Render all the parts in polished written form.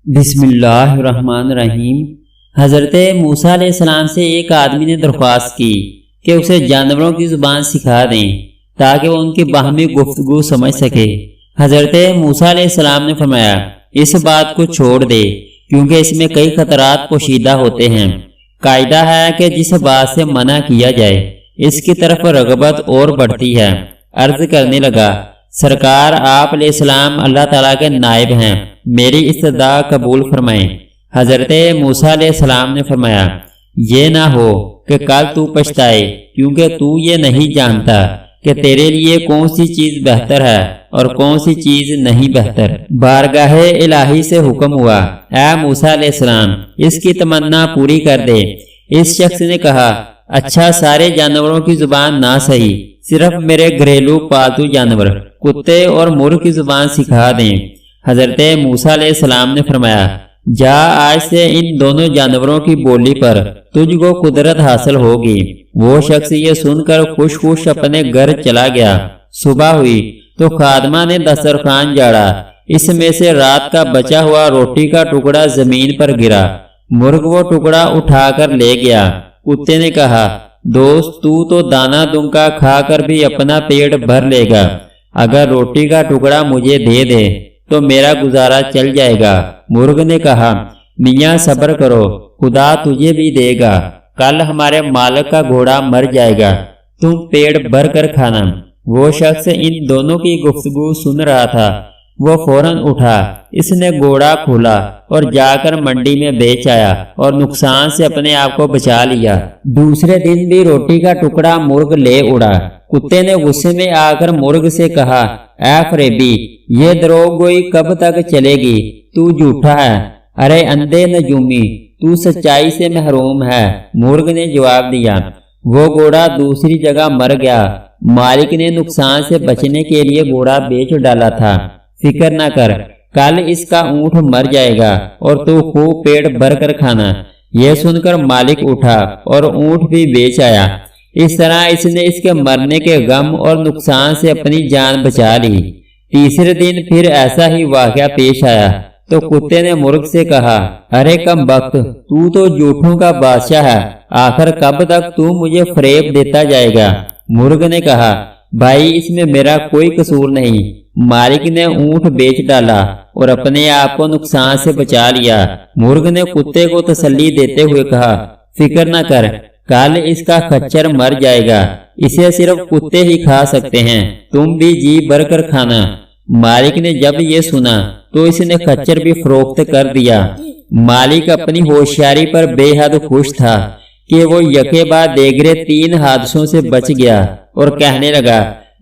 بسم اللہ الرحمن الرحیم۔ حضرت موسیٰ علیہ السلام سے ایک آدمی نے درخواست کی کہ اسے جانوروں کی زبان سکھا دیں تاکہ وہ ان کی باہمی گفتگو سمجھ سکے۔ حضرت موسیٰ علیہ السلام نے فرمایا اس بات کو چھوڑ دے کیونکہ اس میں کئی خطرات پوشیدہ ہوتے ہیں۔ قاعدہ ہے کہ جس بات سے منع کیا جائے اس کی طرف رغبت اور بڑھتی ہے۔ عرض کرنے لگا سرکار آپ علیہ السلام اللہ تعالیٰ کے نائب ہیں، میری استدعا قبول فرمائیں۔ حضرت موسیٰ علیہ السلام نے فرمایا یہ نہ ہو کہ کل تو پچھتائے کیونکہ تو یہ نہیں جانتا کہ تیرے لیے کون سی چیز بہتر ہے اور کون سی چیز نہیں بہتر۔ بارگاہ الہی سے حکم ہوا اے موسیٰ علیہ السلام اس کی تمنا پوری کر دے۔ اس شخص نے کہا اچھا سارے جانوروں کی زبان نہ صحیح، صرف میرے گھریلو پالتو جانور کتے اور مرغ کی زبان سکھا دیں۔ حضرت موسیٰ علیہ السلام نے فرمایا جا آج سے ان دونوں جانوروں کی بولی پر تجھ کو قدرت حاصل ہوگی۔ وہ شخص یہ سن کر خوش خوش اپنے گھر چلا گیا۔ صبح ہوئی تو خادمہ نے دسترخوان جاڑا، اس میں سے رات کا بچا ہوا روٹی کا ٹکڑا زمین پر گرا۔ مرغ وہ ٹکڑا اٹھا کر لے گیا۔ کتے نے کہا دوست تو دانا دنکا کھا کر بھی اپنا پیٹ بھر لے گا، اگر روٹی کا ٹکڑا مجھے دے دے تو میرا گزارا چل جائے گا۔ مرغ نے کہا میاں صبر کرو، خدا تجھے بھی دے گا، کل ہمارے مالک کا گھوڑا مر جائے گا، تم پیٹ بھر کر کھانا۔ وہ شخص ان دونوں کی گفتگو سن رہا تھا، وہ فوراً اٹھا، اس نے گھوڑا کھولا اور جا کر منڈی میں بیچ آیا اور نقصان سے اپنے آپ کو بچا لیا۔ دوسرے دن بھی روٹی کا ٹکڑا مرغ لے اڑا۔ کتے نے غصے میں آ کر مرغ سے کہا اے فریبی یہ دروغ گوئی کب تک چلے گی، تو جھوٹا ہے، ارے اندھے نجومی تو سچائی سے محروم ہے۔ مرغ نے جواب دیا وہ گھوڑا دوسری جگہ مر گیا، مالک نے نقصان سے بچنے کے لیے گھوڑا بیچ ڈالا تھا، فکر نہ کر، کل اس کا اونٹ مر جائے گا اور تو خوب پیٹ بھر کر کھانا۔ یہ سن کر مالک اٹھا اور اونٹ بھی بیچ آیا۔ اس طرح اس نے اس کے مرنے کے غم اور نقصان سے اپنی جان بچا لی۔ تیسرے دن پھر ایسا ہی واقعہ پیش آیا تو کتے نے مرغ سے کہا ارے کم بخت تو جھوٹوں کا بادشاہ ہے، آخر کب تک تو مجھے فریب دیتا جائے گا۔ مرغ نے کہا بھائی اس میں میرا کوئی قصور نہیں، مالک نے اونٹ بیچ ڈالا اور اپنے آپ کو نقصان سے بچا لیا۔ مرغ نے کتے کو تسلی دیتے ہوئے کہا فکر نہ کر، کل اس کا خچر مر جائے گا، اسے صرف کتے ہی کھا سکتے ہیں، تم بھی جی بھر کر کھانا۔ مالک نے جب یہ سنا تو اس نے خچر بھی فروخت کر دیا۔ مالک اپنی ہوشیاری پر بے حد خوش تھا کہ وہ یکے بعد دیگرے 3 حادثوں سے بچ گیا اور کہنے لگا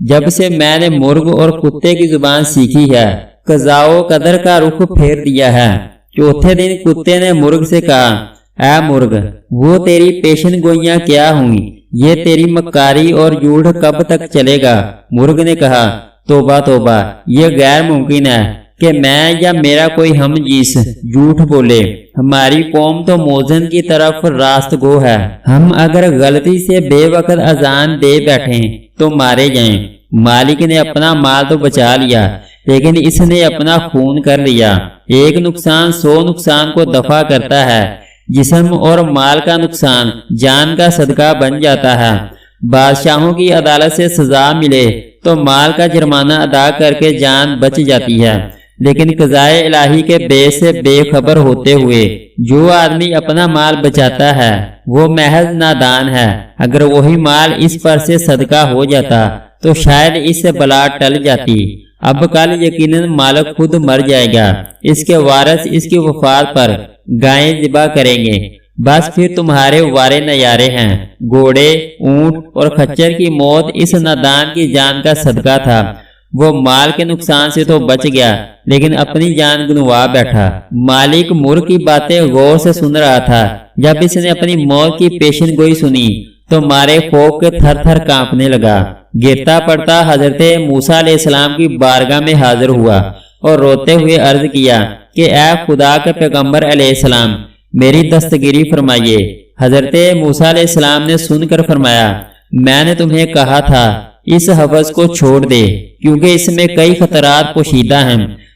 جب سے میں نے مرغ اور کتے کی زبان سیکھی ہے قضاء و قدر کا رخ پھیر دیا ہے۔ چوتھے دن کتے نے مرغ سے کہا اے مرغ وہ تیری پیشن گوئیاں کیا ہوئیں، یہ تیری مکاری اور جھوٹ کب تک چلے گا؟ مرغ نے کہا توبہ توبہ، یہ غیر ممکن ہے کہ میں یا میرا کوئی ہم جنس جھوٹ بولے، ہماری قوم تو موزن کی طرف راست گو ہے، ہم اگر غلطی سے بے وقت اذان دے بیٹھیں تو مارے جائیں۔ مالک نے اپنا مال تو بچا لیا لیکن اس نے اپنا خون کر لیا۔ ایک نقصان 100 نقصان کو دفع کرتا ہے، جسم اور مال کا نقصان جان کا صدقہ بن جاتا ہے۔ بادشاہوں کی عدالت سے سزا ملے تو مال کا جرمانہ ادا کر کے جان بچ جاتی ہے، لیکن قضاء الہی کے بے سے بے خبر ہوتے ہوئے جو آدمی اپنا مال بچاتا ہے وہ محض نادان ہے۔ اگر وہی مال اس پر سے صدقہ ہو جاتا تو شاید اس سے بلا ٹل جاتی۔ اب کل یقیناً مالک خود مر جائے گا، اس کے وارث اس کی وفات پر گائیں ذبح کریں گے، بس پھر تمہارے وارے نیارے ہیں۔ گھوڑے، اونٹ اور خچر کی موت اس نادان کی جان کا صدقہ تھا۔ وہ مال کے نقصان سے تو بچ گیا لیکن اپنی جان گنوا بیٹھا۔ مالک مرغ کی باتیں غور سے سن رہا تھا، جب اس نے اپنی موت کی پیشن گوئی سنی تو مارے خوف کے تھر تھر کانپنے لگا۔ گرتا پڑتا حضرت موسیٰ علیہ السلام کی بارگاہ میں حاضر ہوا اور روتے ہوئے عرض کیا کہ اے خدا کے پیغمبر علیہ السلام میری دستگیری فرمائیے۔ حضرت موسیٰ علیہ السلام نے سن کر فرمایا میں نے تمہیں کہا تھا اس حوض کو چھوڑ دے کیونکہ اس میں کئی خطرات پوشیدہ ہیں،